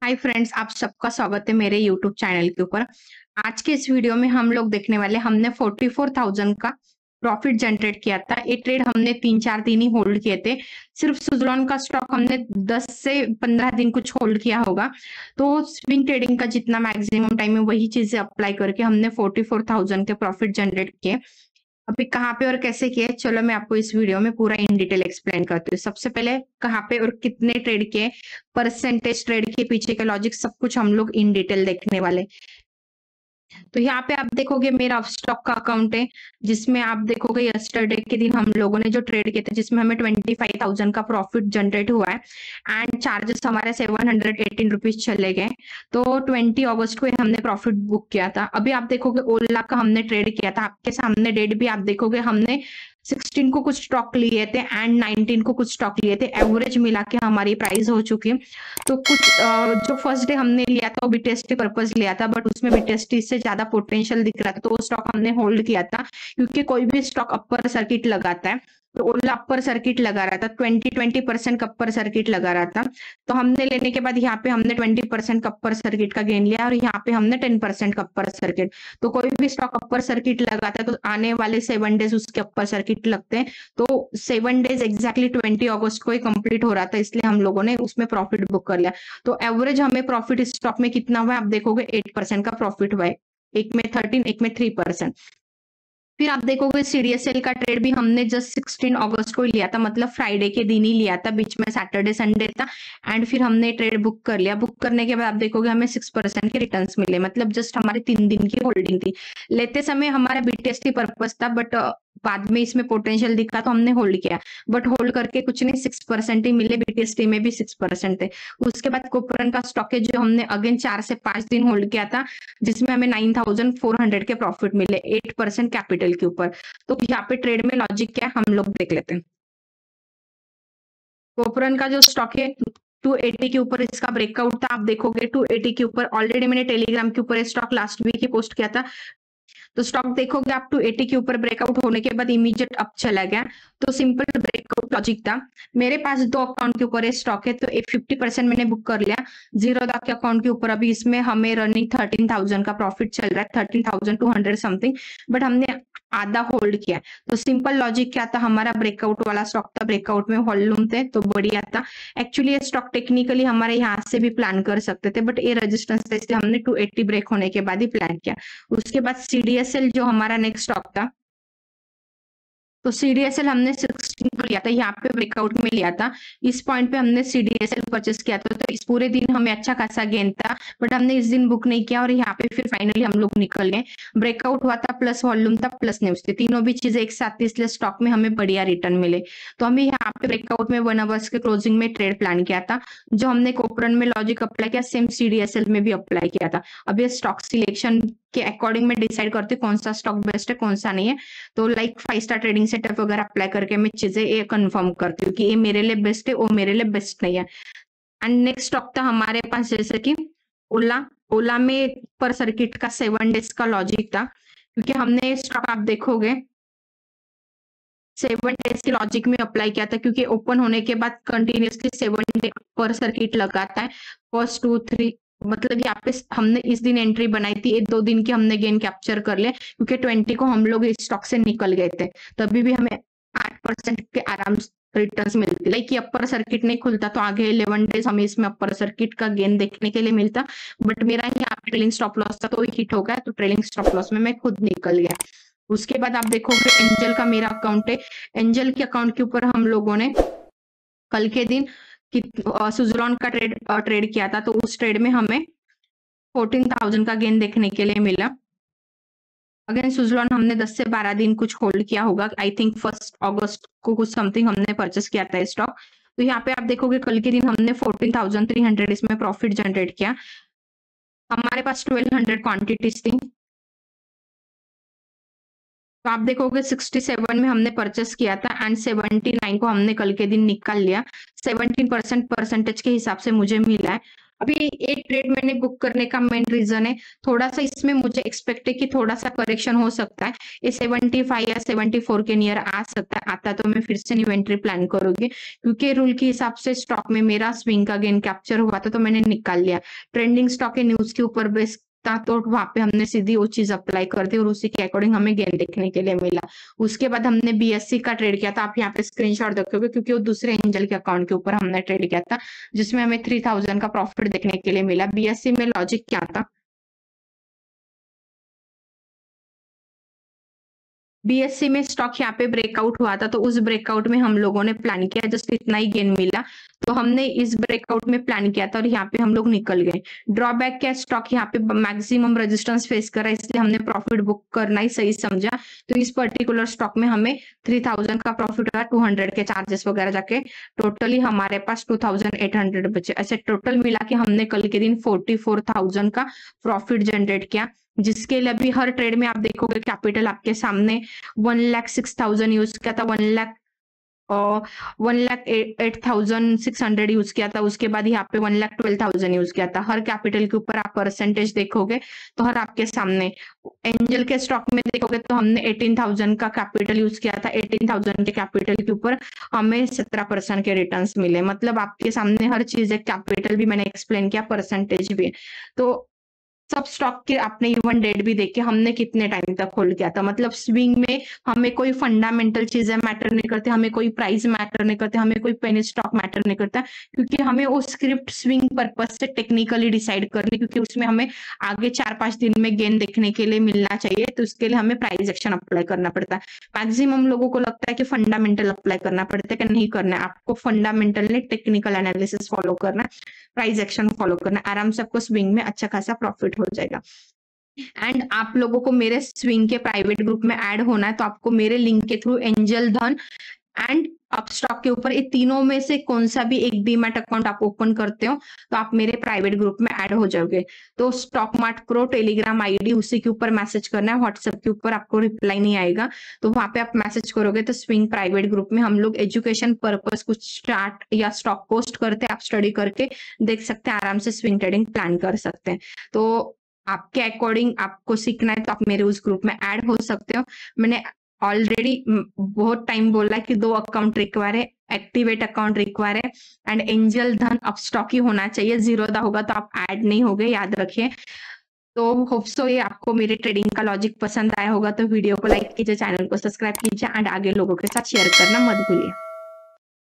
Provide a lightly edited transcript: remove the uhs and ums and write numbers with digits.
Hi friends, आप सबका स्वागत है मेरे यूट्यूब चैनल के ऊपर। आज के इस वीडियो में हम लोग देखने वाले हमने 44,000 का प्रॉफिट जनरेट किया था। ये ट्रेड हमने 3-4 दिन ही होल्ड किए थे। सिर्फ सुज़लॉन का स्टॉक हमने 10 से 15 दिन कुछ होल्ड किया होगा। तो स्विंग ट्रेडिंग का जितना मैक्सिमम टाइम है वही चीजें अप्लाई करके हमने 44,000 के प्रॉफिट जनरेट किए। अभी कहाँ पे और कैसे किए, चलो मैं आपको इस वीडियो में पूरा इन डिटेल एक्सप्लेन करती हूँ। सबसे पहले कहाँ पे और कितने ट्रेड किए, परसेंटेज ट्रेड के पीछे का लॉजिक सब कुछ हम लोग इन डिटेल देखने वाले। तो यहाँ पे आप देखोगे मेरा स्टॉक का अकाउंट है, जिसमें आप देखोगे यस्टरडे के दिन हम लोगों ने जो ट्रेड किए थे जिसमें हमें 25,000 का प्रॉफिट जनरेट हुआ है एंड चार्जेस हमारे 718 रुपीज चले गए। तो 20 अगस्त को हमने प्रॉफिट बुक किया था। अभी आप देखोगे ओला का हमने ट्रेड किया था, आपके सामने डेट भी आप देखोगे हमने 16 को कुछ स्टॉक लिए थे एंड 19 को कुछ स्टॉक लिए थे। एवरेज मिला के हमारी प्राइस हो चुकी है। तो कुछ जो फर्स्ट डे हमने लिया था वो बीटीएसटी पर्पज लिया था, बट उसमें बीटीएसटी से ज्यादा पोटेंशियल दिख रहा था तो वो स्टॉक हमने होल्ड किया था। क्योंकि कोई भी स्टॉक अपर सर्किट लगाता है, तो ओला अपर सर्किट लगा रहा था, 20% का अपर सर्किट लगा रहा था। तो हमने लेने के बाद यहाँ पे हमने 20% का अपर सर्किट का गेन लिया और यहाँ पे हमने 10% का अपर सर्किट। तो कोई भी स्टॉक अपर सर्किट लगाता है तो आने वाले 7 डेज उसके अपर सर्किट लगते हैं। तो 7 डेज एग्जैक्टली 20 अगस्त को ही कंप्लीट हो रहा था, इसलिए हम लोगों ने उसमें प्रॉफिट बुक कर लिया। तो एवरेज हमें प्रॉफिट इस स्टॉक में कितना हुआ, आप देखोगे 8% का प्रॉफिट हुआ है। एक में 13, एक में 3%। फिर आप देखोगे सीडीएसएल का ट्रेड भी हमने जस्ट 16 अगस्त को ही लिया था, मतलब फ्राइडे के दिन ही लिया था, बीच में सैटरडे संडे था एंड फिर हमने ट्रेड बुक कर लिया। बुक करने के बाद आप देखोगे हमें 6% के रिटर्न्स मिले, मतलब जस्ट हमारे 3 दिन की होल्डिंग थी। लेते समय हमारा बीटीएसटी पर्पस था, बट बाद में इसमें पोटेंशियल दिखा तो हमने होल्ड किया, बट होल्ड करके कुछ नहीं, 6% ही मिले। बीटीएसटी में भी 6% थे। उसके बाद कोपरन का स्टॉक है जो हमने अगेन 4 से 5 दिन होल्ड किया था, जिसमें हमें 9,400 के प्रॉफिट मिले 8% कैपिटल के ऊपर। तो यहाँ पे ट्रेड में लॉजिक क्या है हम लोग देख लेते हैं। कोपरन का जो स्टॉक है 280 के ऊपर इसका ब्रेकआउट था, आप देखोगे 280 के ऊपर। ऑलरेडी मैंने टेलीग्राम के ऊपर स्टॉक लास्ट वीक ही पोस्ट किया था। तो स्टॉक देखोगे आप 280 के ऊपर ब्रेकआउट होने के बाद इमीडिएट अप चला गया। तो सिंपल ब्रेकआउट लॉजिक था। मेरे पास 2 अकाउंट के ऊपर स्टॉक है, तो 50% मैंने बुक कर लिया। जीरोधा के अकाउंट के ऊपर अभी इसमें हमें रनिंग 13,000 का प्रॉफिट चल रहा है, 13,200 समथिंग, बट हमने आधा होल्ड किया। तो सिंपल लॉजिक क्या था, हमारा ब्रेकआउट वाला स्टॉक था, ब्रेकआउट में वॉल्यूम थे तो बढ़िया था। एक्चुअली ये स्टॉक टेक्निकली हमारे यहाँ से भी प्लान कर सकते थे, बट ये रेजिस्टेंस था इसलिए हमने 280 ब्रेक होने के बाद ही प्लान किया। उसके बाद सीडीएसएल जो हमारा नेक्स्ट स्टॉक था, तो सीडीएसएल हमने 16 को लिया था, यहाँ पे ब्रेकआउट में लिया था। इस पॉइंट पे हमने सीडीएसएल परचेस किया था, तो इस पूरे दिन हमें अच्छा खासा गेन था, बट हमने इस दिन बुक नहीं किया और यहाँ पे फिर फाइनली हम लोग निकल गए। ब्रेकआउट हुआ था, प्लस वॉल्यूम था, प्लस न्यूज थी, तीनों भी चीजें एक साथ थी, इसलिए स्टॉक में हमें बढ़िया रिटर्न मिले। तो हमें यहाँ पे ब्रेकआउट में 1 आवर्स के क्लोजिंग में ट्रेड प्लान किया था। जो हमने कोपरन में लॉजिक अप्लाई किया, सेम सीडीएसएल में भी अप्लाई किया था। अब ये स्टॉक सिलेक्शन के अकॉर्डिंग में डिसाइड करते कौन सा स्टॉक बेस्ट है कौन सा नहीं है। तो लाइक 5 स्टार ट्रेडिंग सेटअप वगैरह अप्लाई करके मैं चीजें ये कंफर्म करती हूँ कि ये मेरे लिए बेस्ट है, वो मेरे लिए बेस्ट नहीं है। एंड नेक्स्ट स्टॉक था हमारे पास जैसे कि ओला। ओला में पर सर्किट का 7 डेज का लॉजिक था, क्योंकि हमने स्टॉक आप देखोगे 7 डेज के लॉजिक में अप्लाई किया था, क्योंकि ओपन होने के बाद कंटिन्यूसली 7 डे पर सर्किट लगाता है। फर्स्ट 2 3 मतलब यहाँ पे हमने इस दिन एंट्री बनाई थी, ये 2 दिन की हमने गेन कैप्चर कर लिया, क्योंकि 20 को हम लोग इस स्टॉक से निकल गए थे, तभी भी हमें 8% के आराम से रिटर्न्स मिलती। लाइक ये अपर सर्किट नहीं खुलता तो आगे 11 डेज हमें इसमें अपर सर्किट का गेन देखने के लिए मिलता, बट मेरा यहाँ पे ट्रेलिंग स्टॉप लॉस था तो हिट हो गया, तो ट्रेलिंग स्टॉप लॉस में मैं खुद निकल गया। उसके बाद आप देखोगे एंजल का मेरा अकाउंट है। एंजल के अकाउंट के ऊपर हम लोगों ने कल के दिन सुज़लॉन का ट्रेड किया था, तो उस ट्रेड में हमें 14,000 का गेन देखने के लिए मिला। अगेन सुज़लॉन हमने 10 से 12 दिन कुछ होल्ड किया होगा, आई थिंक 1 अगस्त को कुछ समथिंग हमने परचेस किया था स्टॉक। तो यहाँ पे आप देखोगे कल के दिन हमने 14,300 इसमें प्रॉफिट जनरेट किया। हमारे पास 1200 क्वांटिटीज थी, तो आप देखोगे 67 में हमने परचेस किया था एंड 79 को हमने कल के दिन निकाल लिया। 17% परसेंटेज के हिसाब से मुझे मिला है। अभी ये ट्रेड मैंने बुक करने का मेन रीजन है, थोड़ा सा इसमें मुझे एक्सपेक्ट है कि थोड़ा सा करेक्शन हो सकता है, ये 75 या 74 के नियर आ सकता है। आता तो मैं फिर से इन्वेंट्री प्लान करूंगी, क्योंकि रूल के हिसाब से स्टॉक में मेरा स्विंग का गेन कैप्चर हुआ था तो मैंने निकाल लिया। ट्रेंडिंग स्टॉक के न्यूज के ऊपर बेस था तो वहां पे हमने सीधी वो चीज अप्लाई कर दी और उसी के अकॉर्डिंग हमें गेन देखने के लिए मिला। उसके बाद हमने बीएससी का ट्रेड किया था, आप यहाँ पे स्क्रीनशॉट देखोगे, क्योंकि वो दूसरे एंजल के अकाउंट के ऊपर हमने ट्रेड किया था, जिसमें हमें 3000 का प्रॉफिट देखने के लिए मिला। बीएससी में लॉजिक क्या था, बीएससी में स्टॉक यहाँ पे ब्रेकआउट हुआ था तो उस ब्रेकआउट में हम लोगों ने प्लान किया, जस्ट इतना ही गेन मिला तो हमने इस ब्रेकआउट में प्लान किया था और यहाँ पे हम लोग निकल गए। ड्रॉबैक क्या, स्टॉक यहाँ पे मैक्सिमम रेजिस्टेंस फेस कर रहा है, इसलिए हमने प्रॉफिट बुक करना ही सही समझा। तो इस पर्टिकुलर स्टॉक में हमें 3000 का प्रॉफिट हुआ, 200 के चार्जेस वगैरह जाके टोटली हमारे पास 2800 बचे। ऐसे टोटल मिला के हमने कल के दिन 44,000 का प्रॉफिट जनरेट किया, जिसके लिए अभी हर ट्रेड में आप देखोगे कैपिटल आपके सामने 1,06,000 यूज किया था, 1,08,600 यूज किया था, उसके बाद यहाँ पे 1,12,000 यूज किया था। हर कैपिटल के ऊपर आप परसेंटेज देखोगे तो हर आपके सामने। एंजल के स्टॉक में देखोगे तो हमने 18,000 का कैपिटल यूज किया था, 18,000 के कैपिटल के ऊपर हमें 17% के रिटर्न्स मिले। मतलब आपके सामने हर चीज है, कैपिटल भी मैंने एक्सप्लेन किया, परसेंटेज भी। तो सब स्टॉक के आपने इवन डेट भी देखे हमने कितने टाइम तक होल्ड किया था। मतलब स्विंग में हमें कोई फंडामेंटल चीजें मैटर नहीं करती, हमें कोई प्राइस मैटर नहीं करते, हमें कोई पेनी स्टॉक मैटर नहीं करता, क्योंकि हमें वो स्क्रिप्ट स्विंग पर्पज से टेक्निकली डिसाइड करनी, क्योंकि उसमें हमें आगे 4-5 दिन में गेन देखने के लिए मिलना चाहिए, तो उसके लिए हमें प्राइस एक्शन अप्लाई करना पड़ता है। मैक्सिमम लोगों को लगता है कि फंडामेंटल अप्लाई करना पड़ता है, कि नहीं करना है, आपको फंडामेंटल ने टेक्निकल एनालिसिस फॉलो करना है, प्राइस एक्शन फॉलो करना है, आराम से आपको स्विंग में अच्छा खासा प्रॉफिट हो जाएगा। एंड आप लोगों को मेरे स्विंग के प्राइवेट ग्रुप में ऐड होना है तो आपको मेरे लिंक के थ्रू एंजल धन एंड अपस्टॉक के ऊपर ये तीनों में से कौन सा भी एक डीमैट अकाउंट आप ओपन करते हो तो आप मेरे प्राइवेट ग्रुप में ऐड हो जाओगे। तो stock mart pro Telegram ID, उसी के ऊपर मैसेज करना है, व्हाट्सएप के ऊपर आपको रिप्लाई नहीं आएगा तो वहां पे आप मैसेज करोगे तो स्विंग प्राइवेट ग्रुप में हम लोग एजुकेशन पर्पस कुछ स्टार्ट या स्टॉक पोस्ट करते हैं, आप स्टडी करके देख सकते हैं, आराम से स्विंग ट्रेडिंग प्लान कर सकते हैं। तो आपके अकॉर्डिंग आपको सीखना है तो आप मेरे उस ग्रुप में ऐड हो सकते हो। मैंने ऑलरेडी बहुत टाइम बोला कि 2 अकाउंट रिक्वायर है, एक्टिवेट अकाउंट रिक्वायर है एंड एंजल धन अपस्टॉक ही होना चाहिए, जीरोधा होगा तो आप ऐड नहीं होगे, याद रखिए। तो होप सो ये आपको मेरे ट्रेडिंग का लॉजिक पसंद आया होगा, तो वीडियो को लाइक कीजिए, चैनल को सब्सक्राइब कीजिए एंड आगे लोगों के साथ शेयर करना मत भूलिए।